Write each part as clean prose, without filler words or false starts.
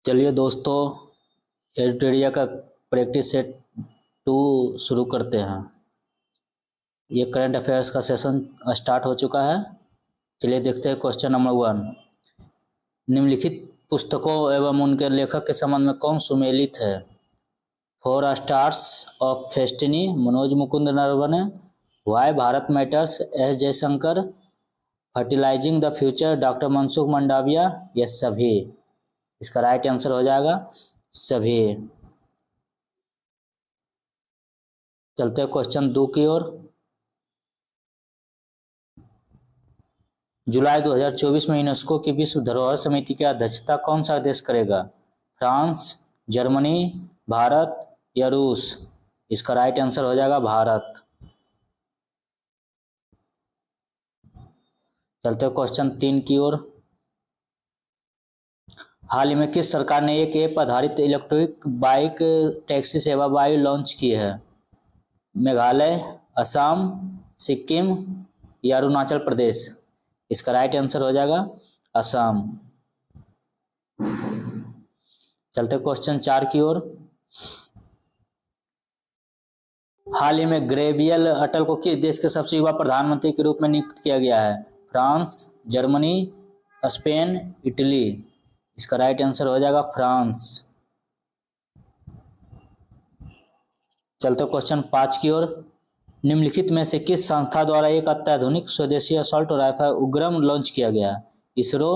चलिए दोस्तों, एडिटोरिया का प्रैक्टिस सेट 2 शुरू करते हैं। ये करंट अफेयर्स का सेशन स्टार्ट हो चुका है। चलिए देखते हैं क्वेश्चन नंबर 1। निम्नलिखित पुस्तकों एवं उनके लेखक के संबंध में कौन सुमेलित है? 4 stars of destiny Manoj Mukund Naravane, why Bharat matters S Jaishankar, fertilising the future doctor Mansukh Mandaviya, ये सभी। इसका राइट आंसर हो जाएगा सभी। चलते हैं क्वेश्चन 2 की ओर। जुलाई 2024 में यूनेस्को की विश्व धरोहर समिति की अध्यक्षता कौन सा देश करेगा? फ्रांस, जर्मनी, भारत या रूस? इसका राइट आंसर हो जाएगा भारत। चलते हैं क्वेश्चन 3 की ओर। हाल ही में किस सरकार ने एक ऐप आधारित इलेक्ट्रिक बाइक टैक्सी सेवा वायु लॉन्च की है? मेघालय, असम, सिक्किम या अरुणाचल प्रदेश? इसका राइट आंसर हो जाएगा असम। चलते क्वेश्चन 4 की ओर। हाल ही में गैब्रियल अटल को किस देश के सबसे युवा प्रधानमंत्री के रूप में नियुक्त किया गया है? France, Germany, Spain, Italy? इसका राइट आंसर हो जाएगा फ्रांस। चलते क्वेश्चन 5 की ओर। निम्नलिखित में से किस संस्था द्वारा एक अत्याधुनिक स्वदेशी असॉल्ट राइफल उग्रम लॉन्च किया गया? इसरो,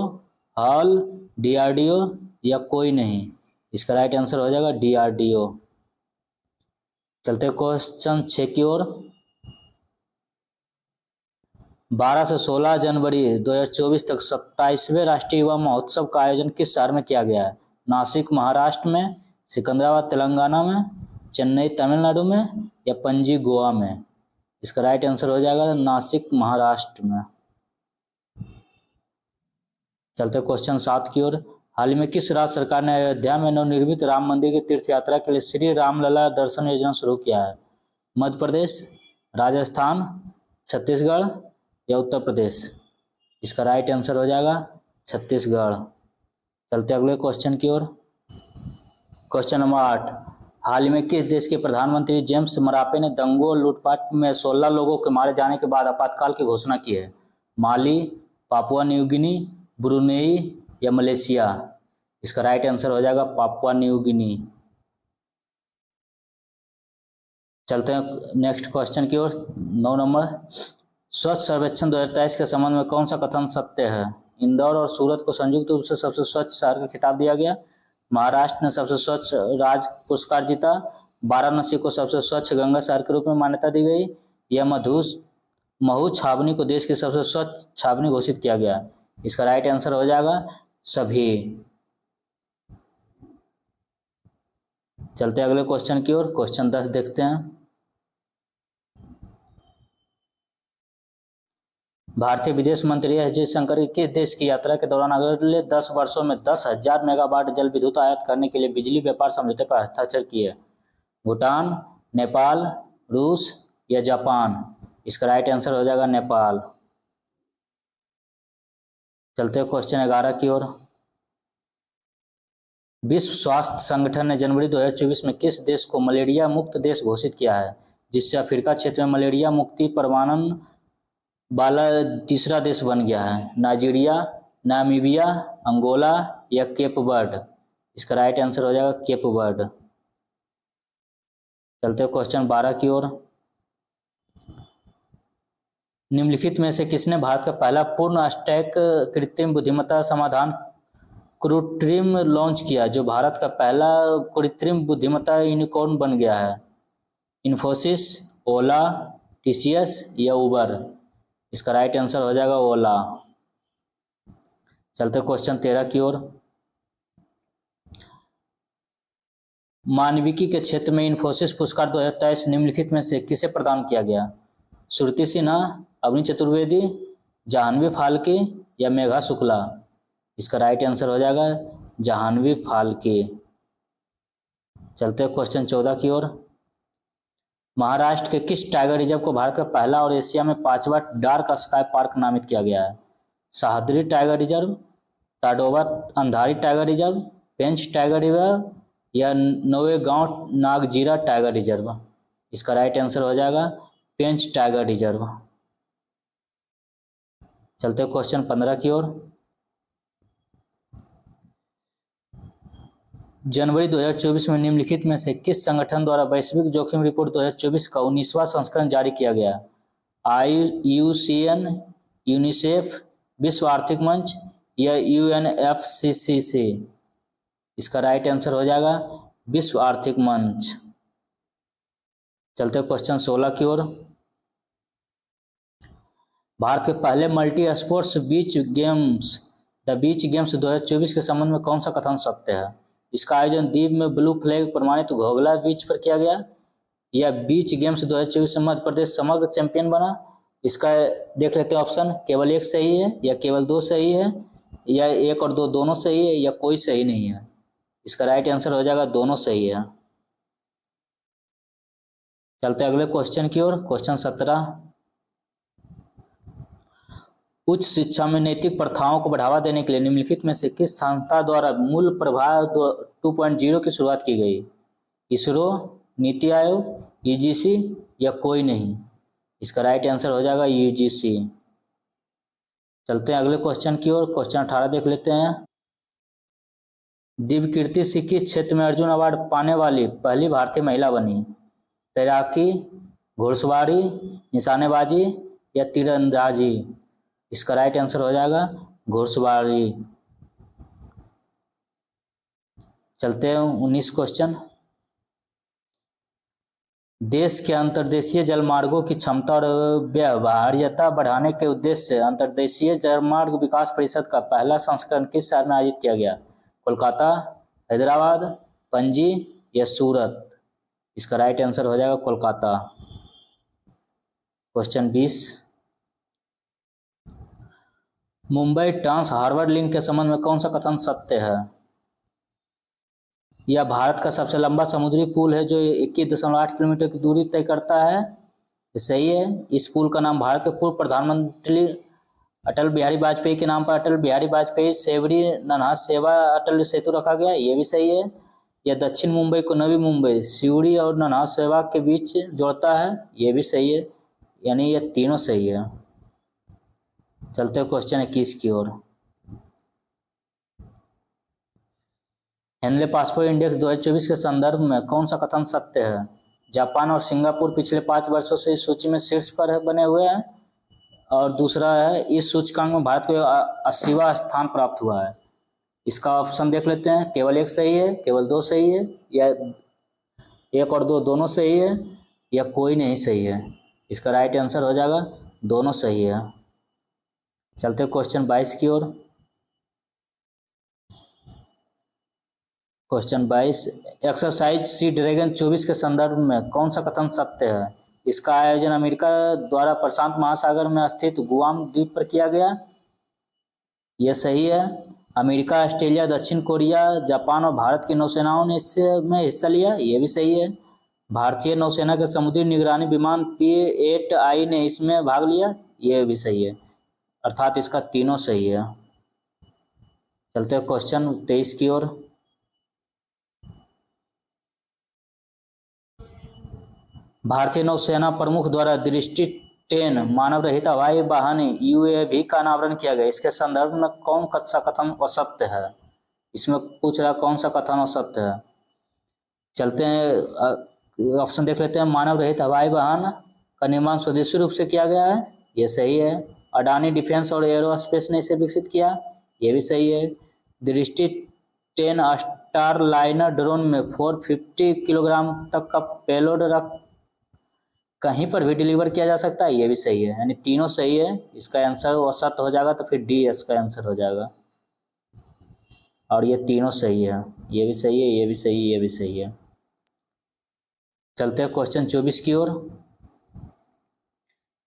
हॉल, डीआरडीओ या कोई नहीं? इसका राइट आंसर हो जाएगा डीआरडीओ। चलते क्वेश्चन 6 की ओर। 12 से 16 जनवरी 2024 तक 27वें राष्ट्रीय युवा महोत्सव का आयोजन किस शहर में किया गया है? नासिक महाराष्ट्र में, सिकंदराबाद तेलंगाना में, चेन्नई तमिलनाडु में या पणजी गोवा में? इसका राइट आंसर हो जाएगा नासिक महाराष्ट्र में। चलते क्वेश्चन 7 की ओर। हाल ही में किस राज्य सरकार ने अयोध्या में नवनिर्मित राम मंदिर की तीर्थ यात्रा के लिए श्री रामलला दर्शन योजना शुरू किया है? मध्य प्रदेश, राजस्थान, छत्तीसगढ़ या उत्तर प्रदेश? इसका राइट आंसर हो जाएगा छत्तीसगढ़। चलते अगले क्वेश्चन की ओर। Question number 8। हाल ही में किस देश के प्रधानमंत्री जेम्स मरापे ने दंगों और लूटपाट में 16 लोगों के मारे जाने के बाद आपातकाल की घोषणा की है? माली, पापुआ न्यू गिनी, ब्रुनेई या मलेशिया? इसका राइट आंसर हो जाएगा पापुआ न्यू गिनी। चलते हैं नेक्स्ट क्वेश्चन की ओर। 9 नंबर। स्वच्छ सर्वेक्षण 2023 के संबंध में कौन सा कथन सत्य है? इंदौर और सूरत को संयुक्त रूप से सबसे स्वच्छ शहर का खिताब दिया गया, महाराष्ट्र ने सबसे स्वच्छ राज्य पुरस्कार जीता, वाराणसी को सबसे स्वच्छ गंगा शहर के रूप में मान्यता दी गई, या महू छावनी को देश की सबसे स्वच्छ छावनी घोषित किया गया? इसका राइट आंसर हो जाएगा सभी। चलते अगले क्वेश्चन की ओर। क्वेश्चन 10 देखते हैं। भारतीय विदेश मंत्री एस जयशंकर की किस देश की यात्रा के दौरान अगले 10 वर्षों में 10,000 मेगावाट जल विद्युत आयात करने के लिए बिजली व्यापार समझौते पर हस्ताक्षर किए? भूटान, नेपाल, रूस या जापान? इसका राइट आंसर हो जाएगा नेपाल। चलते क्वेश्चन 11 की ओर। विश्व स्वास्थ्य संगठन ने जनवरी 2024 में किस देश को मलेरिया मुक्त देश घोषित किया है, जिससे अफ्रीका क्षेत्र में मलेरिया मुक्ति प्रमाणन वाला तीसरा देश बन गया है? नाइजीरिया, नामीबिया, अंगोला या केप वर्ड? इसका राइट आंसर हो जाएगा केप वर्ड। चलते क्वेश्चन 12 की ओर। निम्नलिखित में से किसने भारत का पहला पूर्ण स्टैक कृत्रिम बुद्धिमत्ता समाधान क्रूट्रिम लॉन्च किया, जो भारत का पहला कृत्रिम बुद्धिमत्ता यूनिकॉर्न बन गया है? इन्फोसिस, ओला, टीसीएस या उबर? इसका राइट आंसर हो जाएगा ओला। चलते क्वेश्चन 13 की ओर। मानविकी के क्षेत्र में इन्फोसिस पुरस्कार 2023 निम्नलिखित में से किसे प्रदान किया गया? श्रुति सिन्हा, अवनी चतुर्वेदी, जाह्नवी फाल्के या मेघा शुक्ला? इसका राइट आंसर हो जाएगा जाह्नवी फाल्के। चलते क्वेश्चन 14 की ओर। महाराष्ट्र के किस टाइगर रिजर्व को भारत का पहला और एशिया में 5वां डार्क स्काई पार्क नामित किया गया है? Sahyadri tiger reserve, Tadoba Andhari tiger reserve, पेंच टाइगर रिजर्व या नौवेगांव नागजीरा टाइगर रिजर्व? इसका राइट आंसर हो जाएगा पेंच टाइगर रिजर्व। चलते क्वेश्चन 15 की ओर। जनवरी 2024 में निम्नलिखित में से किस संगठन द्वारा वैश्विक जोखिम रिपोर्ट 2024 का 19वां संस्करण जारी किया गया? IUCN, यूनिसेफ, विश्व आर्थिक मंच या UNFCCC? इसका राइट आंसर हो जाएगा विश्व आर्थिक मंच। चलते क्वेश्चन 16 की ओर। भारत के पहले multi sports beach games the beach games 2024 के संबंध में कौन सा कथन सत्य है? इसका आयोजन द्वीप में ब्लू फ्लैग प्रमाणित घोघला बीच पर किया गया या बीच गेम्स 2024 में मध्य प्रदेश समग्र चैंपियन बना? इसका देख लेते हैं ऑप्शन, केवल एक सही है या केवल दो सही है या एक और दो दोनों सही है या कोई सही नहीं है? इसका राइट आंसर हो जाएगा दोनों सही है। चलते अगले क्वेश्चन की ओर। क्वेश्चन 17। उच्च शिक्षा में नैतिक प्रथाओं को बढ़ावा देने के लिए निम्नलिखित में से किस संस्था द्वारा मूल प्रभाव 2.0 की शुरुआत की गई? इसरो, नीति आयोग, यूजीसी या कोई नहीं? इसका राइट आंसर हो जाएगा यूजीसी। चलते हैं अगले क्वेश्चन की ओर। क्वेश्चन 18 देख लेते हैं। दिव्य कीर्ति सिंह किस क्षेत्र में अर्जुन अवार्ड पाने वाली पहली भारतीय महिला बनी? तैराकी, घुड़सवारी, निशानेबाजी या तीरंदाजी? इसका राइट आंसर हो जाएगा घुड़सवारी। चलते हैं 19 क्वेश्चन। देश के अंतर्देशीय जलमार्गों की क्षमता और व्यवहार्यता बढ़ाने के उद्देश्य से अंतर्देशीय जलमार्ग विकास परिषद का पहला संस्करण किस शहर में आयोजित किया गया? कोलकाता, हैदराबाद, पणजी या सूरत? इसका राइट आंसर हो जाएगा Kolkata. Question 20। Mumbai trans harbour link के संबंध में कौन सा कथन सत्य है? यह भारत का सबसे लंबा समुद्री पुल है जो 21.8 किलोमीटर की दूरी तय करता है। ये सही है। इस पुल का नाम भारत के पूर्व प्रधानमंत्री अटल बिहारी वाजपेयी के नाम पर अटल बिहारी वाजपेयी सेवरी नन्हा सेवा अटल सेतु रखा गया, ये भी सही है। यह दक्षिण मुंबई को नवी मुंबई, सिवड़ी और नन्हा सेवा के बीच जोड़ता है, ये भी सही है। यानी ये तीनों सही है। चलते क्वेश्चन 21 की ओर। हेनले पासपोर्ट इंडेक्स 2024 के संदर्भ में कौन सा कथन सत्य है? जापान और सिंगापुर पिछले 5 वर्षों से इस सूची में शीर्ष पर बने हुए हैं। और दूसरा है, इस सूचकांक में भारत को 80वां स्थान प्राप्त हुआ है। इसका ऑप्शन देख लेते हैं, केवल एक सही है, केवल दो सही है या एक और दो दोनों सही है या कोई नहीं सही है? इसका राइट आंसर हो जाएगा दोनों सही है। चलते क्वेश्चन 22 की ओर। क्वेश्चन 22। एक्सरसाइज सी ड्रैगन 24 के संदर्भ में कौन सा कथन सत्य है? इसका आयोजन अमेरिका द्वारा प्रशांत महासागर में स्थित गुआम द्वीप पर किया गया, यह सही है। अमेरिका, ऑस्ट्रेलिया, दक्षिण कोरिया, जापान और भारत की नौसेनाओं ने इसमें हिस्सा लिया, यह भी सही है। भारतीय नौसेना के समुद्री निगरानी विमान P-8I ने इसमें भाग लिया, यह भी सही है। अर्थात इसका तीनों सही है। चलते हैं क्वेश्चन 23 की ओर। भारतीय नौसेना प्रमुख द्वारा दृष्टि 10 मानव रहित हवाई वाहन UAV का अनावरण किया गया, इसके संदर्भ में कौन सा कथन असत्य है? इसमें पूछ रहा कौन सा कथन असत्य है। चलते हैं ऑप्शन देख लेते हैं। मानव रहित हवाई वाहन का निर्माण स्वदेशी रूप से किया गया है, यह सही है। अडानी डिफेंस और एरोस्पेस ने इसे विकसित किया, यह भी सही है। दृष्टि 10 स्टार लाइनर ड्रोन में 450 किलोग्राम तक का पेलोड रख कहीं पर भी डिलीवर किया जा सकता है, ये भी सही है। यानी तीनों सही है। इसका आंसर असत्य हो जाएगा तो फिर डी इसका आंसर हो जाएगा। और ये तीनों सही है, ये भी सही है, ये भी सही है, ये भी सही है। चलते हैं क्वेश्चन 24 की ओर।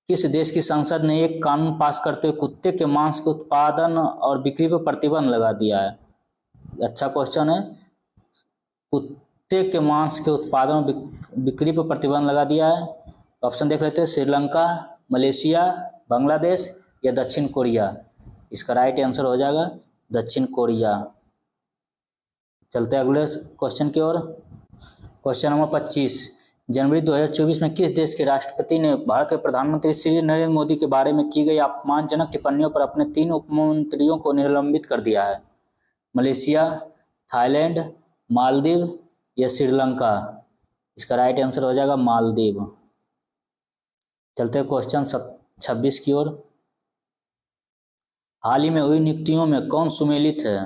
किस देश की संसद ने एक कानून पास करते हुए कुत्ते के मांस के उत्पादन और बिक्री पर प्रतिबंध लगा दिया है? अच्छा क्वेश्चन है। कुत्ते के मांस के उत्पादन और बिक्री पर प्रतिबंध लगा दिया है। ऑप्शन देख लेते हैं। श्रीलंका, मलेशिया, बांग्लादेश या दक्षिण कोरिया? इसका राइट आंसर हो जाएगा दक्षिण कोरिया। चलते हैं अगले क्वेश्चन की ओर। क्वेश्चन नंबर 25, जनवरी 2024 में किस देश के राष्ट्रपति ने भारत के प्रधानमंत्री श्री नरेंद्र मोदी के बारे में की गई अपमानजनक टिप्पणियों पर अपने 3 उपमंत्रियों को निलंबित कर दिया है? मलेशिया, थाईलैंड, मालदीव या श्रीलंका? इसका राइट आंसर हो जाएगा मालदीव। चलते हैं क्वेश्चन 26 की ओर। हाल ही में हुई नियुक्तियों में कौन सुमेलित है?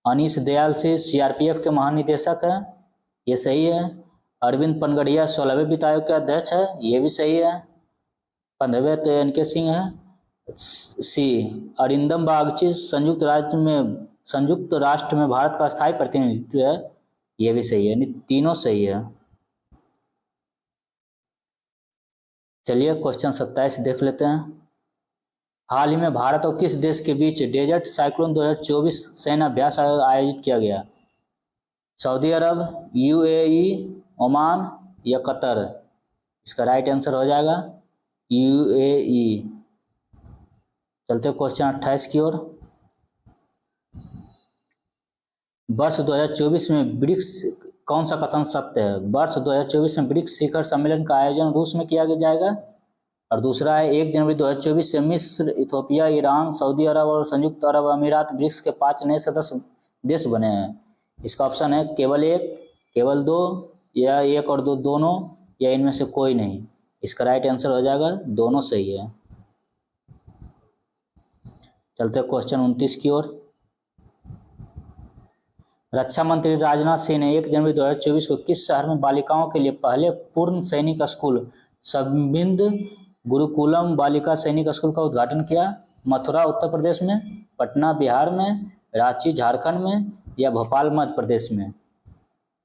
अनीश दयाल से सीआरपीएफ के महानिदेशक है, ये सही है। अरविंद पनगड़िया 16वें वित्त आयोग के अध्यक्ष है, ये भी सही है। 15वें तो एनके सिंह है। सी अरिंदम बागची संयुक्त राष्ट्र में भारत का स्थायी प्रतिनिधित्व है, ये भी सही है। तीनों सही है। चलिए क्वेश्चन 27 देख लेते हैं। हाल ही में भारत और किस देश के बीच डेजर्ट साइक्लोन 2024 सैन्य अभ्यास आयोजित किया गया? सऊदी अरब, यूएई, ओमान या कतर? इसका राइट आंसर हो जाएगा यूएई। चलते क्वेश्चन 28 की ओर। वर्ष 2024 में ब्रिक्स, कौन सा कथन सत्य है? वर्ष 2024 में ब्रिक्स शिखर सम्मेलन का आयोजन रूस में किया जाएगा। और दूसरा है 1 जनवरी 2024 से मिस्र, इथोपिया, ईरान, सऊदी अरब और संयुक्त अरब अमीरात ब्रिक्स के 5 नए सदस्य देश बने हैं। इसका ऑप्शन है केवल 1, केवल 2 या 1 और 2 दोनों या इनमें से कोई नहीं। इसका राइट आंसर हो जाएगा दोनों सही है। चलते क्वेश्चन 29 की ओर। रक्षा मंत्री राजनाथ सिंह ने 1 जनवरी 2024 को किस शहर में बालिकाओं के लिए पहले पूर्ण सैनिक स्कूल संबिंद गुरुकुलम बालिका सैनिक स्कूल का उद्घाटन किया? मथुरा उत्तर प्रदेश में, पटना बिहार में, रांची झारखंड में या भोपाल मध्य प्रदेश में?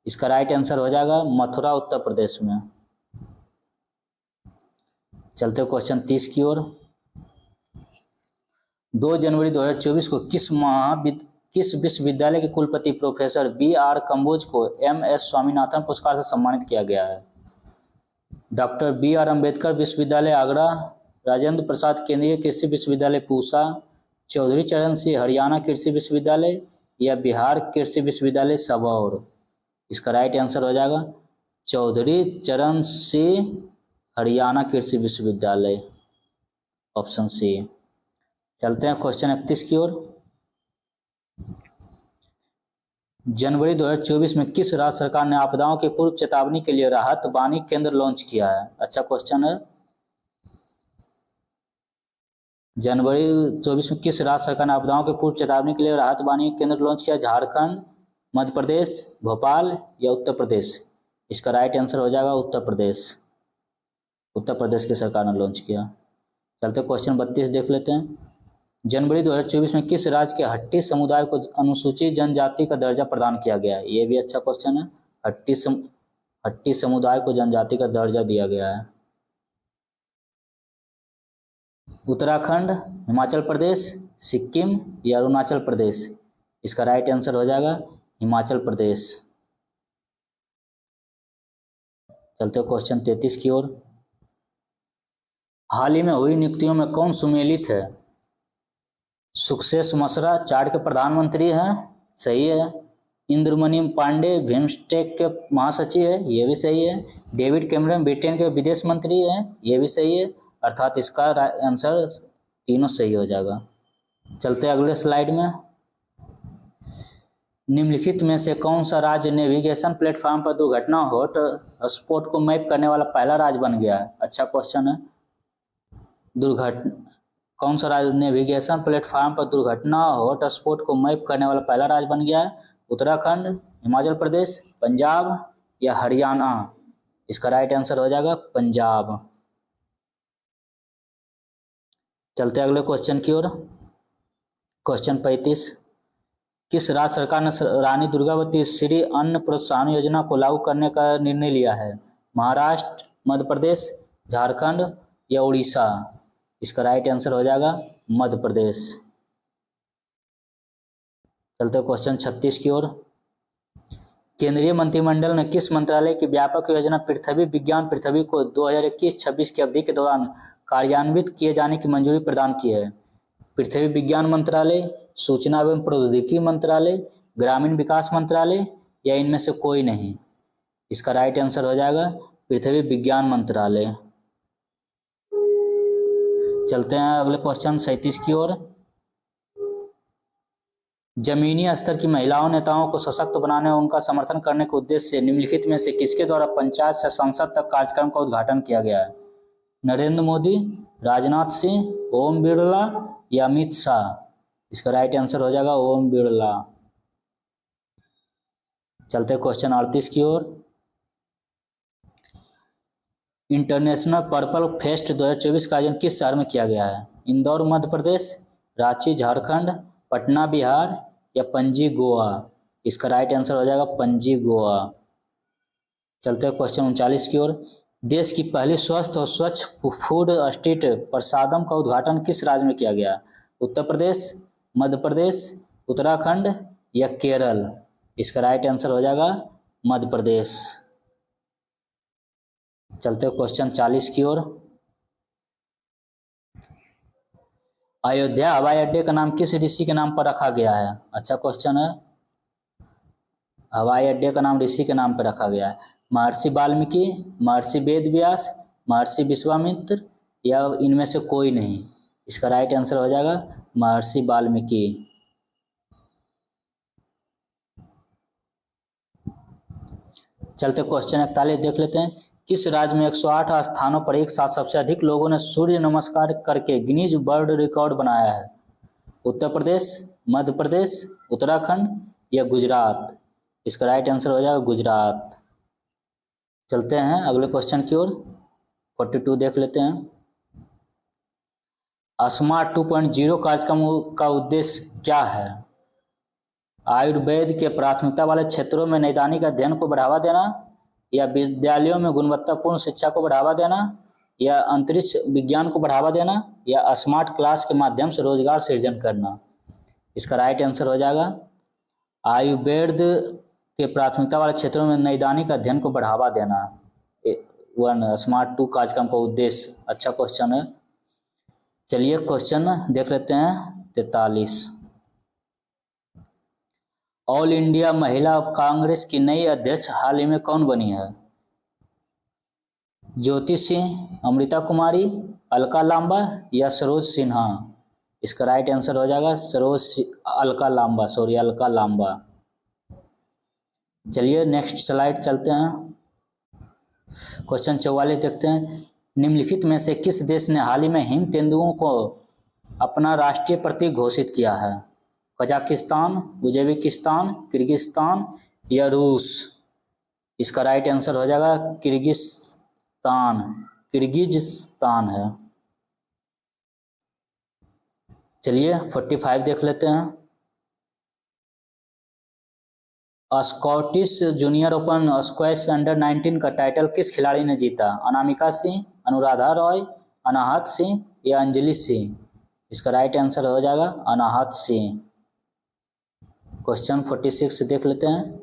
इसका राइट आंसर हो जाएगा मथुरा उत्तर प्रदेश में। चलते क्वेश्चन 30 की ओर। 2 जनवरी 2024 को किस विश्वविद्यालय के कुलपति प्रोफेसर बी.आर. कंबोज को एम.एस. स्वामीनाथन पुरस्कार से सम्मानित किया गया है? Doctor B R. अम्बेडकर विश्वविद्यालय आगरा, राजेंद्र प्रसाद केंद्रीय कृषि विश्वविद्यालय पूसा, चौधरी चरण सिंह हरियाणा कृषि विश्वविद्यालय या बिहार कृषि विश्वविद्यालय सबौर? इसका राइट आंसर हो जाएगा चौधरी चरण सिंह हरियाणा कृषि विश्वविद्यालय, ऑप्शन सी। चलते हैं क्वेश्चन 31 की ओर। जनवरी 2024 में किस राज्य सरकार ने आपदाओं की पूर्व चेतावनी के लिए राहत वाणी केंद्र लॉन्च किया है? अच्छा क्वेश्चन है। जनवरी 2024 में किस राज्य सरकार ने आपदाओं की पूर्व चेतावनी के लिए राहत वाणी केंद्र लॉन्च किया? झारखंड, मध्य प्रदेश, भोपाल या उत्तर प्रदेश? इसका राइट आंसर हो जाएगा उत्तर प्रदेश। उत्तर प्रदेश की सरकार ने लॉन्च किया। चलते क्वेश्चन 32 देख लेते हैं। जनवरी 2024 में किस राज्य के हट्टी समुदाय को अनुसूचित जनजाति का दर्जा प्रदान किया गया है? ये भी अच्छा क्वेश्चन है। हट्टी समुदाय को जनजाति का दर्जा दिया गया है। उत्तराखंड, हिमाचल प्रदेश, सिक्किम या अरुणाचल प्रदेश? इसका राइट आंसर हो जाएगा हिमाचल प्रदेश। चलते क्वेश्चन 33 की ओर। हाल ही में हुई नियुक्तियों में कौन सुमेलित है? सुखशेष मसरा चाड के प्रधानमंत्री हैं, सही है। इंद्रमणि पांडे बिम्स्टेक के महासचिव है, ये भी सही है। डेविड कैमरन ब्रिटेन के विदेश मंत्री हैं, ये भी सही है। अर्थात इसका आंसर तीनों सही हो जाएगा। चलते अगले स्लाइड में। निम्नलिखित में से कौन सा राज्य नेविगेशन प्लेटफॉर्म पर दुर्घटना हॉटस्पॉट को मैप करने वाला पहला राज्य बन गया है? अच्छा क्वेश्चन है। कौन सा राज्य नेविगेशन प्लेटफॉर्म पर दुर्घटना हॉटस्पॉट को मैप करने वाला पहला राज्य बन गया है? उत्तराखंड, हिमाचल प्रदेश, पंजाब या हरियाणा? इसका राइट आंसर हो जाएगा पंजाब। चलते अगले क्वेश्चन की ओर। क्वेश्चन 35। किस राज्य सरकार ने रानी दुर्गावती श्री अन्न प्रोत्साहन योजना को लागू करने का निर्णय लिया है? महाराष्ट्र, मध्य प्रदेश, झारखंड या उड़ीसा? इसका राइट आंसर हो जाएगा मध्य प्रदेश। चलते क्वेश्चन 36 की ओर। केंद्रीय मंत्रिमंडल ने किस मंत्रालय की व्यापक योजना पृथ्वी विज्ञान पृथ्वी को 2021-26 की अवधि के दौरान कार्यान्वित किए जाने की मंजूरी प्रदान की है? पृथ्वी विज्ञान मंत्रालय, सूचना एवं प्रौद्योगिकी मंत्रालय, ग्रामीण विकास मंत्रालय या इनमें से कोई नहीं। इसका राइट आंसर हो जाएगा पृथ्वी विज्ञान मंत्रालय। चलते हैं अगले क्वेश्चन 37 की ओर। जमीनी स्तर की महिलाओं नेताओं को सशक्त बनाने और उनका समर्थन करने के उद्देश्य से निम्नलिखित में से किसके द्वारा पंचायत से संसद तक कार्यक्रम का उद्घाटन किया गया है? नरेंद्र मोदी, राजनाथ सिंह, ओम बिरला या अमित शाह? इसका राइट आंसर हो जाएगा ओम बिरला। चलते क्वेश्चन 38 की ओर। इंटरनेशनल पर्पल फेस्ट 2024 का आयोजन किस शहर में किया गया है? इंदौर मध्य प्रदेश, रांची झारखंड, पटना बिहार या पणजी गोवा? इसका राइट आंसर हो जाएगा पणजी गोवा। चलते हैं क्वेश्चन 39 की ओर। देश की पहली स्वस्थ और स्वच्छ फूड स्ट्रीट प्रसादम का उद्घाटन किस राज्य में किया गया? उत्तर प्रदेश, मध्य प्रदेश, उत्तराखंड या केरल? इसका राइट आंसर हो जाएगा मध्य प्रदेश। चलते हैं क्वेश्चन 40 की ओर। अयोध्या हवाई अड्डे का नाम किस ऋषि के नाम पर रखा गया है? अच्छा क्वेश्चन है। हवाई अड्डे का नाम ऋषि के नाम पर रखा गया है। महर्षि वाल्मीकि, महर्षि वेद व्यास, महर्षि विश्वामित्र या इनमें से कोई नहीं? इसका राइट आंसर हो जाएगा महर्षि वाल्मीकि। चलते क्वेश्चन 41 देख लेते हैं। किस राज्य में 108 स्थानों पर एक साथ सबसे अधिक लोगों ने सूर्य नमस्कार करके गिनीज वर्ल्ड रिकॉर्ड बनाया है? उत्तर प्रदेश, मध्य प्रदेश, उत्तराखंड या गुजरात? इसका राइट आंसर हो जाएगा गुजरात। चलते हैं अगले क्वेश्चन की ओर। 42 देख लेते हैं। स्मार्ट 2.0 कार्यक्रम का उद्देश्य क्या है? आयुर्वेद के प्राथमिकता वाले क्षेत्रों में नैदानिक अध्ययन को बढ़ावा देना, या विद्यालयों में गुणवत्तापूर्ण शिक्षा को बढ़ावा देना, या अंतरिक्ष विज्ञान को बढ़ावा देना, या स्मार्ट क्लास के माध्यम से रोजगार सृजन करना? इसका राइट आंसर हो जाएगा आयुर्वेद के प्राथमिकता वाले क्षेत्रों में नैदानिक अध्ययन को बढ़ावा देना। स्मार्ट 2 कार्यक्रम का उद्देश्य। अच्छा क्वेश्चन है। चलिए क्वेश्चन देख लेते हैं 43। ऑल इंडिया महिला कांग्रेस की नई अध्यक्ष हाल ही में कौन बनी है? ज्योति सिंह, अमृता कुमारी, अलका लांबा या सरोज सिन्हा? इसका राइट आंसर हो जाएगा अलका लांबा। चलिए नेक्स्ट स्लाइड चलते हैं। क्वेश्चन 44 देखते हैं। निम्नलिखित में से किस देश ने हाल ही में हिम तेंदुओं को अपना राष्ट्रीय प्रतीक घोषित किया है? कजाकिस्तान, उज्बेकिस्तान, किर्गिस्तान या रूस? इसका राइट आंसर हो जाएगा किर्गिजिस्तान है। चलिए 45 देख लेते हैं। Scottish junior open squash under 19 का टाइटल किस खिलाड़ी ने जीता? अनामिका सिंह, अनुराधा रॉय, अनाहत सिंह या अंजलि सिंह? इसका राइट आंसर हो जाएगा अनाहत सिंह। क्वेश्चन 46 देख लेते हैं।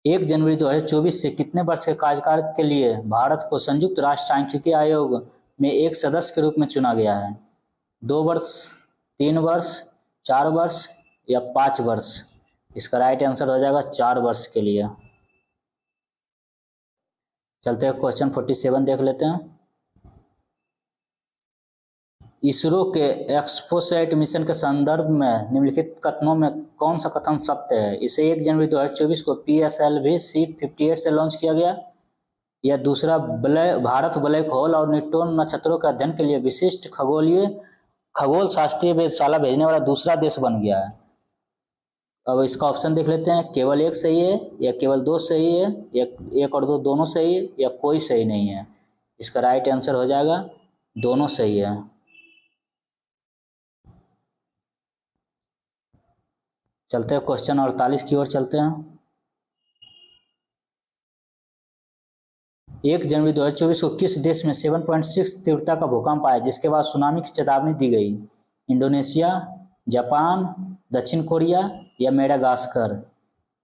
1 जनवरी 2024 से कितने वर्ष के कार्यकाल के लिए भारत को संयुक्त राष्ट्र सांख्यिकी आयोग में एक सदस्य के रूप में चुना गया है? 2 वर्ष, 3 वर्ष, 4 वर्ष या 5 वर्ष? इसका राइट आंसर हो जाएगा 4 वर्ष के लिए। चलते हैं क्वेश्चन 47 देख लेते हैं। इसरो के एक्सपोसैट मिशन के संदर्भ में निम्नलिखित कथनों में कौन सा कथन सत्य है? इसे 1 जनवरी 2024 को PSLV C58 से लॉन्च किया गया, या दूसरा भारत ब्लैक होल और न्यूट्रॉन नक्षत्रों के अध्ययन के लिए विशिष्ट खगोल शास्त्रीय वेधशाला भेजने वाला दूसरा देश बन गया है? अब इसका ऑप्शन देख लेते हैं। केवल 1 सही है, या केवल 2 सही है, या 1 और 2 दोनों सही है, या कोई सही नहीं है? इसका राइट आंसर हो जाएगा दोनों सही है। चलते हैं क्वेश्चन 48 की ओर चलते हैं। 1 जनवरी 2024 को किस देश में 7.6 तीव्रता का भूकंप आया जिसके बाद सुनामी की चेतावनी दी गई? इंडोनेशिया, जापान, दक्षिण कोरिया या मेडागास्कर?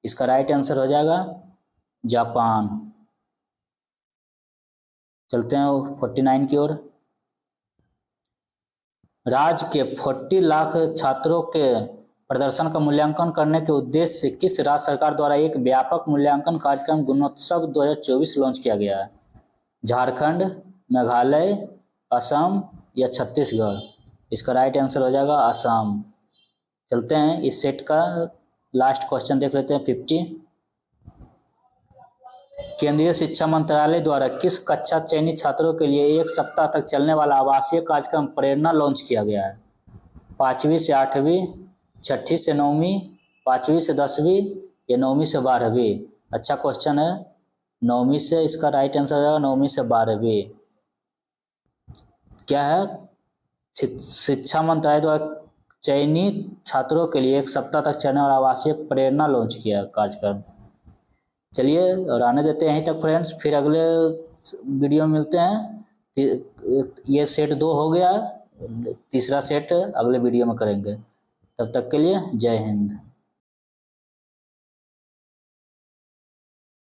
इसका राइट आंसर हो जाएगा जापान। चलते हैं 49 की ओर। राज्य के 40 लाख छात्रों के प्रदर्शन का मूल्यांकन करने के उद्देश्य से किस राज्य सरकार द्वारा एक व्यापक मूल्यांकन कार्यक्रम गुणोत्सव 2024 लॉन्च किया गया है? झारखंड, मेघालय, असम या छत्तीसगढ़? इसका राइट आंसर हो जाएगा असम। चलते हैं इस सेट का लास्ट क्वेश्चन देख लेते हैं 50। केंद्रीय शिक्षा मंत्रालय द्वारा किस कक्षा चयनित छात्रों के लिए 1 सप्ताह तक चलने वाला आवासीय कार्यक्रम प्रेरणा लॉन्च किया गया है? 5वीं से 8वीं, 6ठी से 9वीं, 5वीं से 10वीं या 9वीं से 12वीं? अच्छा क्वेश्चन है, 9वीं से इसका राइट आंसर हो जाएगा 9वीं से 12वीं। क्या है? शिक्षा मंत्रालय द्वारा चयनित छात्रों के लिए 1 सप्ताह तक चलने वाला आवासीय प्रेरणा लॉन्च किया कार्यक्रम। चलिए रहने देते हैं यहीं तक फ्रेंड्स, फिर अगले वीडियो में मिलते हैं। ये सेट 2 हो गया, तीसरा सेट अगले वीडियो में करेंगे। तब तक के लिए जय हिंद।